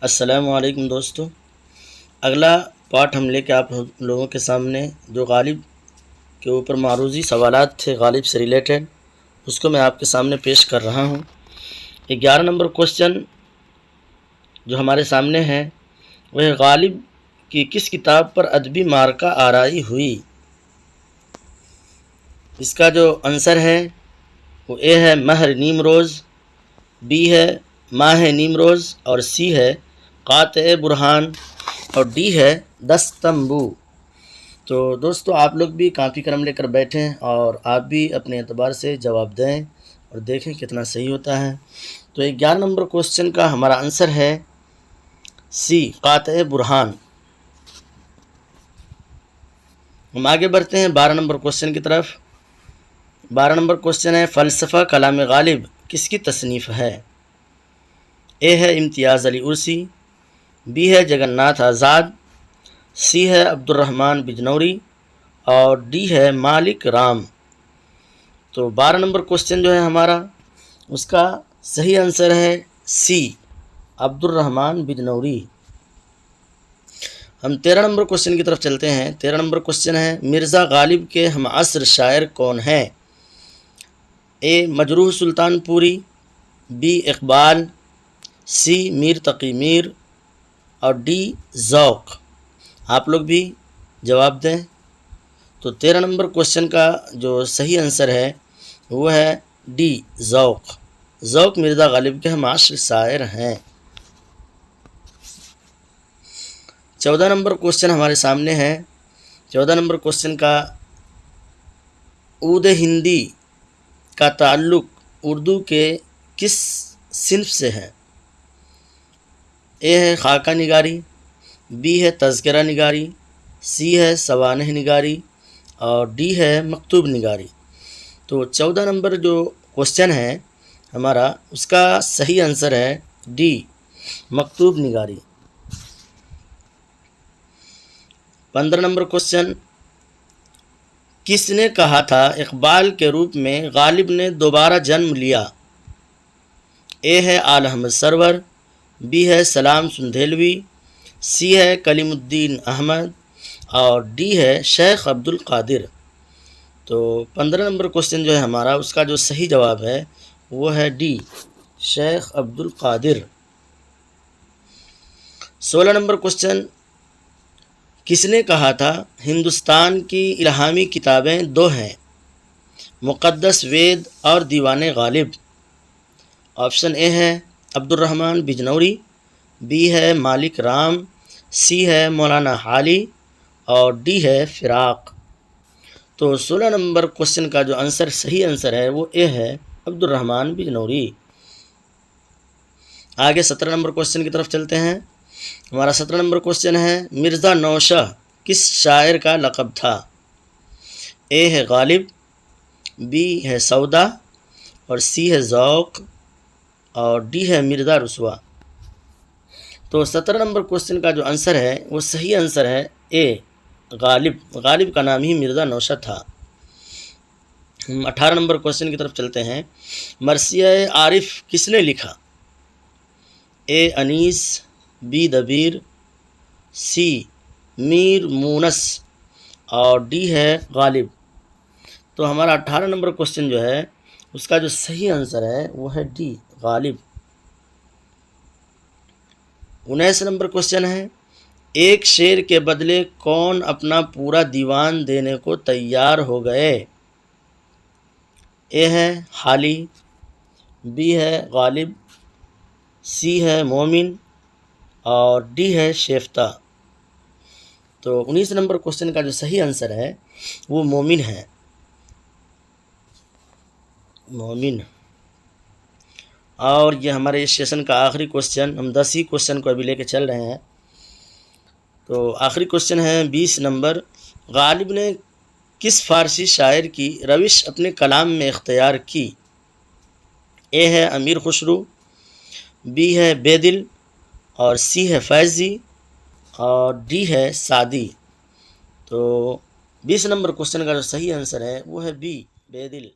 السلام علیکم دوستو، اگلا پارٹ ہم لے کے آپ لوگوں کے سامنے جو غالب کے اوپر معروضی سوالات تھے غالب سے ریلیٹڈ، اس کو میں آپ کے سامنے پیش کر رہا ہوں۔ 11 نمبر کوسچن جو ہمارے سامنے ہے وہ ہے غالب کی کس کتاب پر ادبی مارکہ آرائی ہوئی؟ اس کا جو آنسر ہے وہ اے ہے مہر نیمروز، بی ہے ماہ نیمروز، اور سی ہے قاطع برہان، اور ڈی ہے دستمبو۔ تو دوستو آپ لوگ بھی کاپی قلم لے کر بیٹھیں اور آپ بھی اپنے اعتبار سے جواب دیں اور دیکھیں کتنا صحیح ہوتا ہے۔ تو 11 نمبر کوسچن کا ہمارا آنسر ہے سی قاطع برہان۔ ہم آگے بڑھتے ہیں 12 نمبر کوسچن کی طرف۔ 12 نمبر کوسچن ہے فلسفہ کلام غالب کس کی تصنیف ہے؟ اے ہے امتیاز علی عرسی، بی ہے جگن ناتھ آزاد، سی ہے عبد الرحمن بجنوری، اور ڈی ہے مالک رام۔ تو 12 نمبر کوسچن جو ہے ہمارا اس کا صحیح آنسر ہے سی عبد الرحمن بجنوری۔ ہم 13 نمبر کوسچن کی طرف چلتے ہیں۔ 13 نمبر کوسچن ہے مرزا غالب کے ہم عصر شاعر کون ہیں؟ اے مجروح سلطان پوری، بی اقبال، سی میر تقی میر، اور ڈی ذوق۔ آپ لوگ بھی جواب دیں۔ تو 13 نمبر کوسچن کا جو صحیح آنسر ہے وہ ہے ڈی ذوق۔ ذوق مرزا غالب کے ہم عصر شاعر ہیں۔ 14 نمبر کوسچن ہمارے سامنے ہے۔ 14 نمبر کوسچن کا عود ہندی کا تعلق اردو کے کس صنف سے ہے؟ اے ہے خاکہ نگاری، بی ہے تذکرہ نگاری، سی ہے سوانح نگاری، اور ڈی ہے مکتوب نگاری۔ تو 14 نمبر جو کوسچن ہے ہمارا اس کا صحیح آنسر ہے ڈی مکتوب نگاری۔ 15 نمبر کوسچن کس نے کہا تھا اقبال کے روپ میں غالب نے دوبارہ جنم لیا؟ اے ہے آل احمد سرور، بی ہے سلام سندھیلوی، سی ہے کلیم الدین احمد، اور ڈی ہے شیخ عبد القادر۔ تو 15 نمبر کوسچن جو ہے ہمارا اس کا جو صحیح جواب ہے وہ ہے ڈی شیخ عبد القادر۔ 16 نمبر کوسچن کس نے کہا تھا ہندوستان کی الہامی کتابیں دو ہیں، مقدس وید اور دیوان غالب؟ آپشن اے ہے عبد الرحمن بجنوری، بی ہے مالک رام، سی ہے مولانا حالی، اور ڈی ہے فراق۔ تو 16 نمبر کوسچن کا جو صحیح آنسر ہے وہ اے ہے عبد الرحمن بجنوری۔ آگے 17 نمبر کوسچن کی طرف چلتے ہیں۔ ہمارا 17 نمبر کوسچن ہے مرزا نوشہ کس شاعر کا لقب تھا؟ اے ہے غالب، بی ہے سودا، اور سی ہے ذوق، اور ڈی ہے مرزا رسوا۔ تو 17 نمبر کوسچن کا جو آنسر ہے وہ صحیح آنسر ہے اے غالب۔ غالب کا نام ہی مرزا نوشہ تھا۔ ہم 18 نمبر کوسچن کی طرف چلتے ہیں۔ مرثیہ عارف کس نے لکھا؟ اے انیس، بی دبیر، سی میر مونس، اور ڈی ہے غالب۔ تو ہمارا 18 نمبر کوسچن جو ہے اس کا جو صحیح آنسر ہے وہ ہے ڈی غالب۔ 19 نمبر کوسچن ہے ایک شعر کے بدلے کون اپنا پورا دیوان دینے کو تیار ہو گئے؟ اے ہے حالی، بی ہے غالب، سی ہے مومن، اور ڈی ہے شیفتہ۔ تو 19 نمبر کوسچن کا جو صحیح آنسر ہے وہ مومن ہے، مومن۔ اور یہ ہمارے اس سیشن کا آخری کوسچن، ہم 10 ہی کوسچن کو ابھی لے کے چل رہے ہیں۔ تو آخری کوسچن ہے 20 نمبر غالب نے کس فارسی شاعر کی روش اپنے کلام میں اختیار کی؟ اے ہے امیر خسرو، بی ہے بیدل، اور سی ہے فیضی، اور ڈی ہے سعدی۔ تو 20 نمبر کوسچن کا جو صحیح آنسر ہے وہ ہے بی بیدل۔